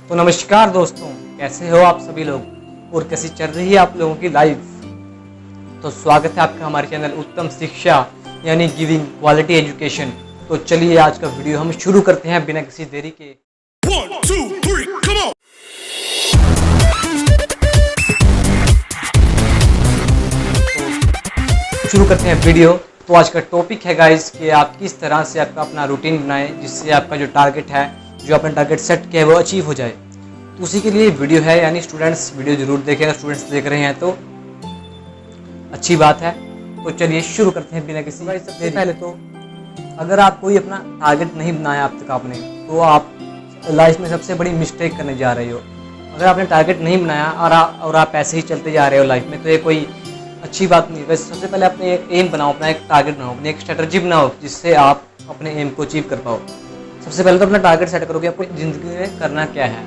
तो नमस्कार दोस्तों, कैसे हो आप सभी लोग और कैसी चल रही है आप लोगों की लाइफ। तो स्वागत है आपका हमारे चैनल उत्तम शिक्षा यानी गिविंग क्वालिटी एजुकेशन। तो चलिए आज का वीडियो हम शुरू करते हैं बिना किसी देरी के। 1, 2, 3, come on! शुरू करते हैं वीडियो। तो आज का टॉपिक है गाइस कि आप किस तरह से आपका अपना रूटीन बनाएं जिससे आपका जो टारगेट है, जो आपने टारगेट सेट किया है वो अचीव हो जाए। तो उसी के लिए वीडियो है, यानी स्टूडेंट्स वीडियो जरूर देखें। अगर स्टूडेंट्स देख रहे हैं तो अच्छी बात है। तो चलिए शुरू करते हैं बिना किसी। सबसे पहले तो अगर आप कोई अपना टारगेट नहीं बनाया अब तक आपने, तो आप लाइफ में सबसे बड़ी मिस्टेक करने जा रहे हो। अगर आपने टारगेट नहीं बनाया और आप ऐसे ही चलते जा रहे हो लाइफ में, तो ये कोई अच्छी बात नहीं है। वैसे सबसे पहले अपने एक एम बनाओ, अपना एक टारगेट बनाओ, अपनी एक स्ट्रेटजी बनाओ जिससे आप अपने एम को अचीव कर पाओ। सबसे पहले तो अपना टारगेट सेट करो कि आपको ज़िंदगी में करना क्या है,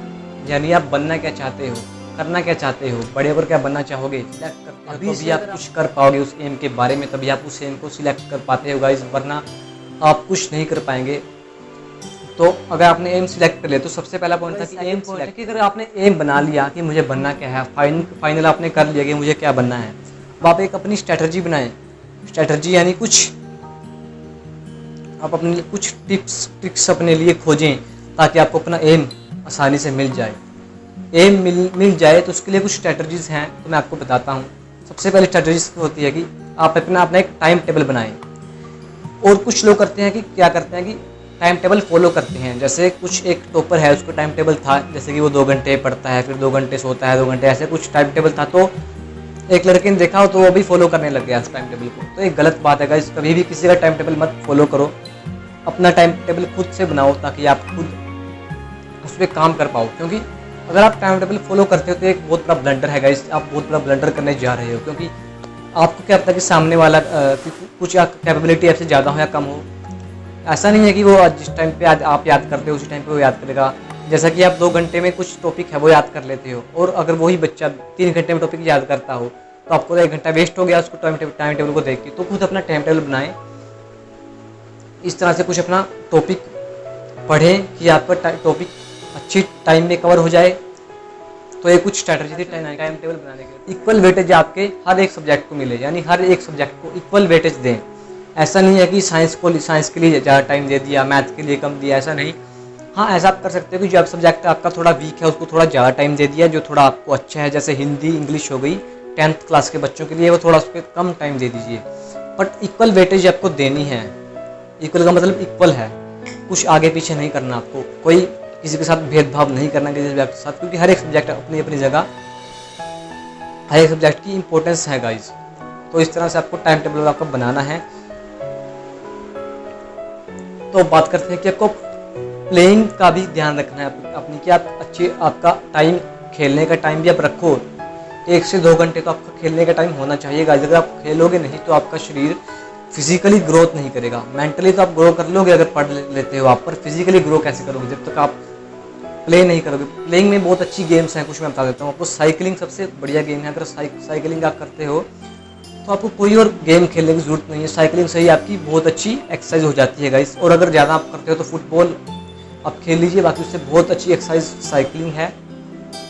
यानी आप बनना क्या चाहते हो, करना क्या चाहते हो, बड़े होकर क्या बनना चाहोगे। सिलेक्ट करते हो तभी आप कुछ कर पाओगे उस एम के बारे में, तभी आप उस एम को सिलेक्ट कर पाते हो गाइस, वरना आप कुछ नहीं कर पाएंगे। तो अगर आपने एम सिलेक्ट कर लिया तो सबसे पहला पॉइंट था कि एम सिलेक्ट, कि अगर आपने एम बना लिया कि मुझे बनना क्या है, फाइनल आपने कर लिया कि मुझे क्या बनना है, अब आप एक अपनी स्ट्रेटजी बनाएं। स्ट्रेटजी यानी आप अपने लिए कुछ टिप्स ट्रिक्स अपने लिए खोजें ताकि आपको अपना एम आसानी से मिल जाए। एम मिल जाए तो उसके लिए कुछ स्ट्रेटजीज हैं, तो मैं आपको बताता हूँ। सबसे पहले स्ट्रेटजीज होती है कि आप अपना एक टाइम टेबल बनाएं। और कुछ लोग करते हैं कि क्या करते हैं कि टाइम टेबल फॉलो करते हैं। जैसे कुछ एक टॉपर है, उसको टाइम टेबल था, जैसे कि वो 2 घंटे पढ़ता है, फिर 2 घंटे सोता है, 2 घंटे, ऐसे कुछ टाइम टेबल था। तो एक लड़के ने देखा हो तो वो भी फॉलो करने लग गया उस टाइम टेबल को। तो एक गलत बात है गाइस, कभी भी किसी का टाइम टेबल मत फॉलो करो। अपना टाइम टेबल खुद से बनाओ ताकि आप खुद उस पर काम कर पाओ। क्योंकि अगर आप टाइम टेबल फॉलो करते हो तो एक बहुत बड़ा ब्लंडर है गाइस, आप बहुत बड़ा ब्लंडर करने जा रहे हो। क्योंकि आपको क्या पता कि सामने वाला कुछ कैपेबिलिटी आपसे ज़्यादा हो या कम हो। ऐसा नहीं है कि वो जिस टाइम पे आप याद करते हो उसी टाइम पे वो याद करेगा। जैसा कि आप 2 घंटे में कुछ टॉपिक है वो याद कर लेते हो, और अगर वही बच्चा 3 घंटे में टॉपिक याद करता हो तो आपको 1 घंटा वेस्ट हो गया उसको टाइम टेबल को देख के। तो खुद अपना टाइम टेबल बनाएं, इस तरह से कुछ अपना टॉपिक पढ़ें कि आपका टॉपिक अच्छी टाइम में कवर हो जाए। तो ये कुछ स्ट्रैटेजी थी टाइम टेबल बनाने के। इक्वल वेटेज आपके हर एक सब्जेक्ट को मिले, यानी हर एक सब्जेक्ट को इक्वल वेटेज दें। ऐसा नहीं है कि साइंस के लिए ज़्यादा टाइम दे दिया, मैथ के लिए कम दिया, ऐसा नहीं। हाँ, ऐसा आप कर सकते हो कि जो सब्जेक्ट आपका थोड़ा वीक है उसको थोड़ा ज़्यादा टाइम दे दिया, जो थोड़ा आपको अच्छा है, जैसे हिंदी इंग्लिश हो गई 10th क्लास के बच्चों के लिए, वो थोड़ा उस पर कम टाइम दे दीजिए। बट इक्वल वेटेज आपको देनी है। इक्वल का मतलब इक्वल है, कुछ आगे पीछे नहीं करना आपको, कोई किसी के साथ भेदभाव नहीं करना किसी सब्जेक्ट के साथ। क्योंकि हर एक सब्जेक्ट अपनी अपनी जगह, हर एक सब्जेक्ट की इंपॉर्टेंस है गाइज। तो इस तरह से आपको टाइम टेबल आपका बनाना है। तो बात करते हैं कि आपको प्लेइंग का भी ध्यान रखना है अपनी, कि आप आपका टाइम, खेलने का टाइम भी आप रखो। 1 से 2 घंटे तो आपका खेलने का टाइम होना चाहिए गाइस। अगर आप खेलोगे नहीं तो आपका शरीर फिजिकली ग्रोथ नहीं करेगा। मेंटली तो आप ग्रो कर लोगे अगर पढ़ लेते हो आप, पर फिजिकली ग्रो कैसे करोगे जब तक आप प्ले नहीं करोगे। प्लेइंग में बहुत अच्छी गेम्स हैं, कुछ मैं बता देता हूँ आपको। साइकिलिंग सबसे बढ़िया गेम है। अगर साइकिलिंग आप करते हो तो आपको कोई और गेम खेलने की जरूरत नहीं है। साइकिलिंग से ही आपकी बहुत अच्छी एक्सरसाइज हो जाती है गाइस। और अगर ज़्यादा आप करते हो तो फुटबॉल आप खेल लीजिए, बाकी उससे बहुत अच्छी एक्सरसाइज साइकिलिंग है।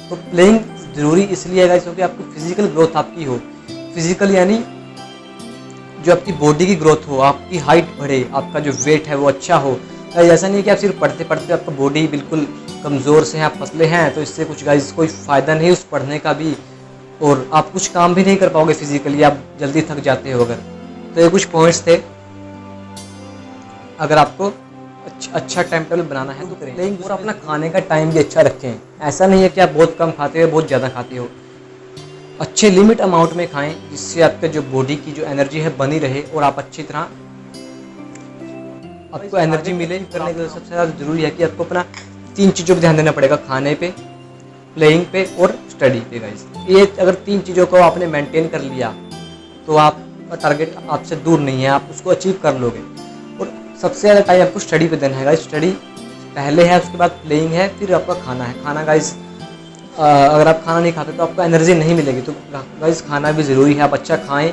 तो प्लेइंग ज़रूरी इसलिए है गाइस क्योंकि आपकी फिजिकल ग्रोथ आपकी हो। फिजिकल यानी जो आपकी बॉडी की ग्रोथ हो, आपकी हाइट बढ़े, आपका जो वेट है वो अच्छा हो। ऐसा नहीं है कि आप सिर्फ पढ़ते पढ़ते आपका बॉडी बिल्कुल कमज़ोर से हैं, आप पतले हैं, तो इससे कुछ गाइस कोई फ़ायदा नहीं उस पढ़ने का भी, और आप कुछ काम भी नहीं कर पाओगे फिजिकली, आप जल्दी थक जाते हो अगर। तो ये कुछ पॉइंट्स थे। अगर आपको अच्छा टाइम टेबल बनाना है तो करें। और अपना खाने का टाइम भी अच्छा रखें। ऐसा नहीं है कि आप बहुत कम खाते हो, बहुत ज़्यादा खाते हो। अच्छे लिमिट अमाउंट में खाएं जिससे आपके जो बॉडी की जो एनर्जी है बनी रहे और आप अच्छी तरह आपको एनर्जी मिले करने के लिए। सबसे ज़्यादा ज़रूरी है कि आपको अपना 3 चीज़ों पर ध्यान देना पड़ेगा, खाने पे, प्लेइंग पे और स्टडी पे गाइस। ये अगर 3 चीज़ों को आपने मेंटेन कर लिया तो आपका टारगेट आपसे दूर नहीं है, आप उसको अचीव कर लोगे। और सबसे ज़्यादा टाइम आपको स्टडी पे देना है गाइस। स्टडी पहले है, उसके बाद प्लेइंग है, फिर आपका खाना है। खाना गाइस, अगर आप खाना नहीं खाते तो आपको एनर्जी नहीं मिलेगी। तो गाइस खाना भी ज़रूरी है, आप अच्छा खाएं,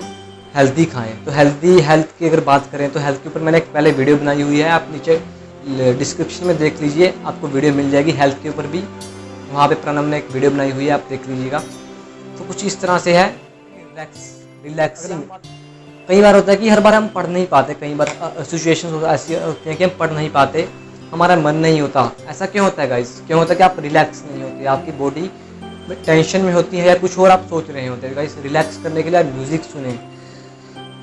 हेल्दी खाएं। तो हेल्थ की अगर बात करें तो हेल्थ के ऊपर मैंने एक पहले वीडियो बनाई हुई है, आप नीचे डिस्क्रिप्शन में देख लीजिए, आपको वीडियो मिल जाएगी हेल्थ के ऊपर भी। वहाँ पे प्रणव ने एक वीडियो बनाई हुई है, आप देख लीजिएगा। तो कुछ इस तरह से है रिलैक्सिंग। कई बार होता है कि हर बार हम पढ़ नहीं पाते, कई बार सिचुएशंस ऐसी होती हैं कि हम पढ़ नहीं पाते, हमारा मन नहीं होता। ऐसा क्यों होता है गाइस? क्यों होता है कि आप रिलैक्स नहीं होते, आपकी बॉडी टेंशन में होती है या कुछ और आप सोच रहे होते हैं। गाइस रिलैक्स करने के लिए आप म्यूज़िक सुने,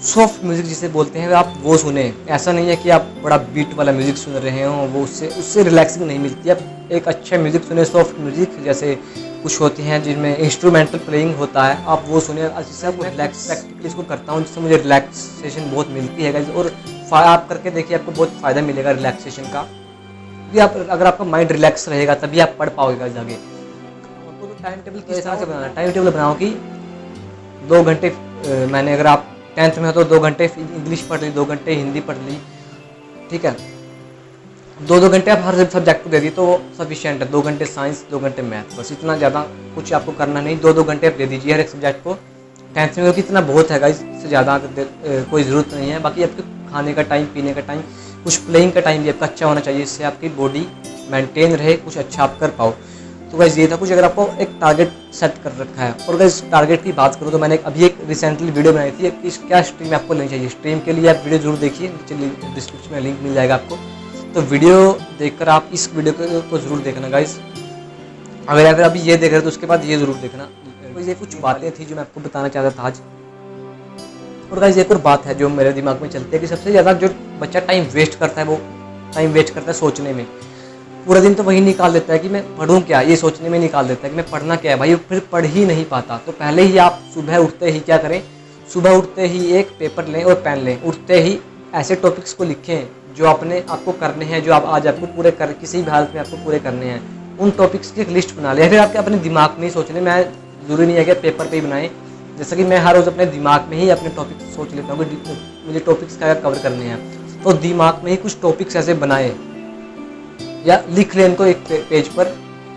सॉफ्ट म्यूज़िक जिसे बोलते हैं आप वो सुने। ऐसा नहीं है कि आप बड़ा बीट वाला म्यूज़िक सुन रहे हो, वो उससे रिलैक्सिंग नहीं मिलती। आप एक अच्छा म्यूज़िक सुने, सॉफ्ट म्यूज़िक, जैसे कुछ होती हैं जिनमें इंस्ट्रूमेंटल प्लेइंग होता है, आप वो सुने। जिससे आपको रिलैक्स प्रैक्टिकली इसको करता हूँ, जिससे मुझे रिलैक्सेशन बहुत मिलती है गाइस। और आप करके देखिए, आपको बहुत फ़ायदा मिलेगा रिलैक्सेशन का। भी आप अगर आपका माइंड रिलैक्स रहेगा तभी आप पढ़ पाओगे गाइस आगे। आपको तो टाइम टेबल किस तरह से बनाना है? टाइम टेबल बनाओ कि 2 घंटे मैंने, अगर आप 10th में हो तो 2 घंटे इंग्लिश पढ़ ली, 2 घंटे हिंदी पढ़ ली, ठीक है। 2-2 घंटे आप हर सब्जेक्ट को दे दी तो सफिशिएंट है। 2 घंटे साइंस, 2 घंटे मैथ, बस इतना ज़्यादा कुछ आपको करना नहीं। 2-2 घंटे आप दे दीजिए हर एक सब्जेक्ट को। 10th में कितना बहुत है गाइस, इससे ज़्यादा कोई ज़रूरत नहीं है। बाकी आपके खाने का टाइम, पीने का टाइम, कुछ प्लेइंग का टाइम भी आपका अच्छा होना चाहिए, इससे आपकी बॉडी मेंटेन रहे, कुछ अच्छा आप कर पाओ। तो गाइस ये था कुछ, अगर आपको एक टारगेट सेट कर रखा है। और गाइस टारगेट की बात करूँ तो मैंने अभी एक रिसेंटली वीडियो बनाई थी कि क्या स्ट्रीम आपको लेनी चाहिए। स्ट्रीम के लिए आप वीडियो जरूर देखिए, नीचे डिस्क्रिप्शन में लिंक मिल जाएगा आपको। तो वीडियो देखकर आप इस वीडियो को जरूर देखना गाइस। अगर अभी ये देख रहे तो उसके बाद ये जरूर देखना। तो ये कुछ बातें थी जो मैं आपको बताना चाहता था आज। और गाइस एक और बात है जो मेरे दिमाग में चलती है कि सबसे ज़्यादा जो बच्चा टाइम वेस्ट करता है, वो टाइम वेस्ट करता है सोचने में। पूरा दिन तो वही निकाल देता है कि मैं पढ़ूं क्या, ये सोचने में निकाल देता है कि मैं पढ़ना क्या है। भाई फिर पढ़ ही नहीं पाता। तो पहले ही आप सुबह उठते ही क्या करें, सुबह उठते ही एक पेपर लें और पेन लें। उठते ही ऐसे टॉपिक्स को लिखें जो आपको करने हैं, जो आप आज आपको पूरे कर, किसी भी हालत में आपको पूरे करने हैं। उन टॉपिक्स की एक लिस्ट बना लें। फिर आपके अपने दिमाग में ही सोचने, मैं ज़रूरी नहीं है कि पेपर पे ही बनाएं। जैसे कि मैं हर रोज़ अपने दिमाग में ही अपने टॉपिक्स सोच लेता हूँ कि मुझे टॉपिक्स क्या कवर करने हैं। तो दिमाग में ही कुछ टॉपिक्स ऐसे बनाए या लिख लें इनको एक पेज पर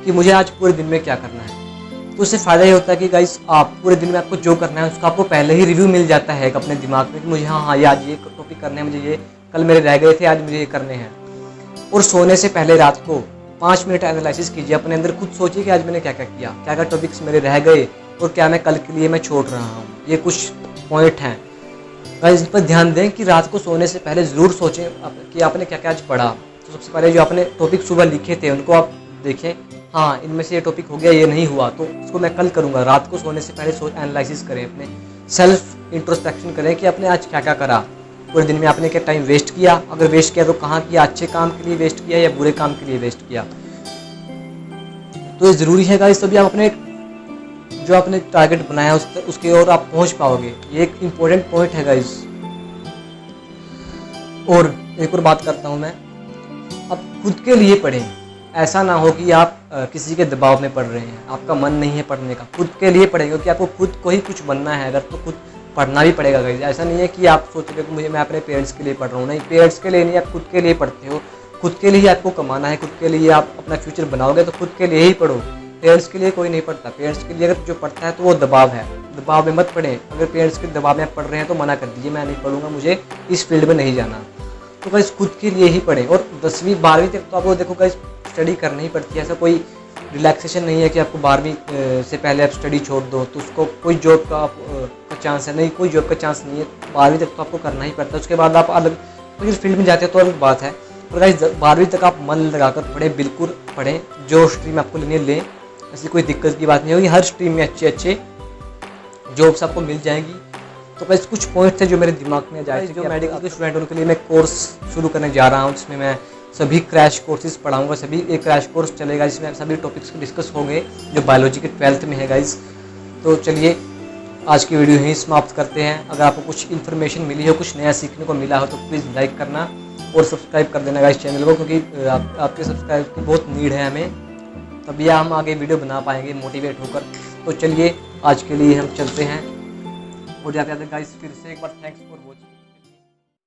कि मुझे आज पूरे दिन में क्या करना है। तो उससे फ़ायदा ये होता है कि गाइस आप पूरे दिन में आपको जो करना है उसका आपको पहले ही रिव्यू मिल जाता है अपने दिमाग में कि मुझे हाँ ये आज ये टॉपिक करने हैं, मुझे ये कल मेरे रह गए थे, आज मुझे ये करने हैं। और सोने से पहले रात को 5 मिनट एनालिसिस कीजिए अपने अंदर, खुद सोचिए कि आज मैंने क्या क्या किया, क्या क्या टॉपिक्स मेरे रह गए और क्या मैं कल के लिए मैं छोड़ रहा हूँ। ये कुछ पॉइंट हैं गाइस, इस पर ध्यान दें कि रात को सोने से पहले ज़रूर सोचें कि आपने क्या क्या आज पढ़ा। तो सबसे पहले जो आपने टॉपिक सुबह लिखे थे उनको आप देखें, हाँ इनमें से ये टॉपिक हो गया, ये नहीं हुआ तो इसको मैं कल करूँगा। रात को सोने से पहले एनालिसिस करें, अपने सेल्फ इंट्रोस्पेक्शन करें कि आपने आज क्या क्या करा, पूरे दिन में आपने क्या टाइम वेस्ट किया, अगर वेस्ट किया तो कहाँ किया, अच्छे काम के लिए वेस्ट किया या बुरे काम के लिए वेस्ट किया। तो ये ज़रूरी है गाइस, तभी आप अपने जो आपने टारगेट बनाया उसके ओर आप पहुँच पाओगे। ये एक इम्पोर्टेंट पॉइंट है गाइस। और एक और बात करता हूँ मैं, आप खुद के लिए पढ़ें। ऐसा ना हो कि आप किसी के दबाव में पढ़ रहे हैं, आपका मन नहीं है पढ़ने का। खुद के लिए पढ़ें क्योंकि आपको खुद को ही कुछ बनना है, अगर तो खुद पढ़ना भी पड़ेगा गाइस। ऐसा नहीं है कि आप सोचोगे कि मैं अपने पेरेंट्स के लिए पढ़ रहा हूँ, नहीं, पेरेंट्स के लिए नहीं, आप खुद के लिए पढ़ते हो। खुद के लिए ही आपको कमाना है, खुद के लिए आप अपना फ्यूचर बनाओगे तो खुद के लिए ही पढ़ो। पेरेंट्स के लिए कोई नहीं पढ़ता। पेरेंट्स के लिए अगर जो पढ़ता है तो वो दबाव है, दबाव में मत पढ़ें। अगर पेरेंट्स के दबाव में आप पढ़ रहे हैं तो मना कर दीजिए, मैं नहीं पढ़ूंगा, मुझे इस फील्ड में नहीं जाना। तो गाइस खुद के लिए ही पढ़ें। और 10वीं 12वीं तक तो आपको देखो गाइस स्टडी करनी ही पड़ती है। ऐसा कोई रिलैक्सेशन नहीं है कि आपको 12वीं से पहले आप स्टडी छोड़ दो तो उसको कोई जॉब का चांस है, नहीं, कोई जॉब का चांस नहीं है। 12वीं तक तो आपको करना ही पड़ता है। उसके बाद आप अलग कोई फील्ड में जाते हैं तो अलग बात है। और गाइस 12वीं तक आप मन लगाकर पढ़ें, बिल्कुल पढ़ें, जो स्ट्रीम आपको लेनी है लें, ऐसी कोई दिक्कत की बात नहीं होगी। हर स्ट्रीम में अच्छे अच्छे जॉब्स आपको मिल जाएंगी। तो गाइस कुछ पॉइंट थे जो मेरे दिमाग में जाए थे। जो मेडिकल के स्टूडेंट उनके लिए मैं कोर्स शुरू करने जा रहा हूँ, जिसमें मैं सभी क्रैश कोर्सेज पढ़ाऊंगा। सभी एक क्रैश कोर्स चलेगा जिसमें सभी टॉपिक्स डिस्कस होंगे जो बायोलॉजी के 12th में है गाइस। तो चलिए आज की वीडियो यहीं समाप्त करते हैं। अगर आपको कुछ इन्फॉर्मेशन मिली हो, कुछ नया सीखने को मिला हो तो प्लीज़ लाइक करना और सब्सक्राइब कर देना गाइस चैनल को, क्योंकि आपके सब्सक्राइब की बहुत नीड है हमें, तभी हम आगे वीडियो बना पाएंगे मोटिवेट होकर। तो चलिए आज के लिए हम चलते हैं और जाते हैं गाइस। फिर से एक बार थैंक्स फॉर वॉचिंग।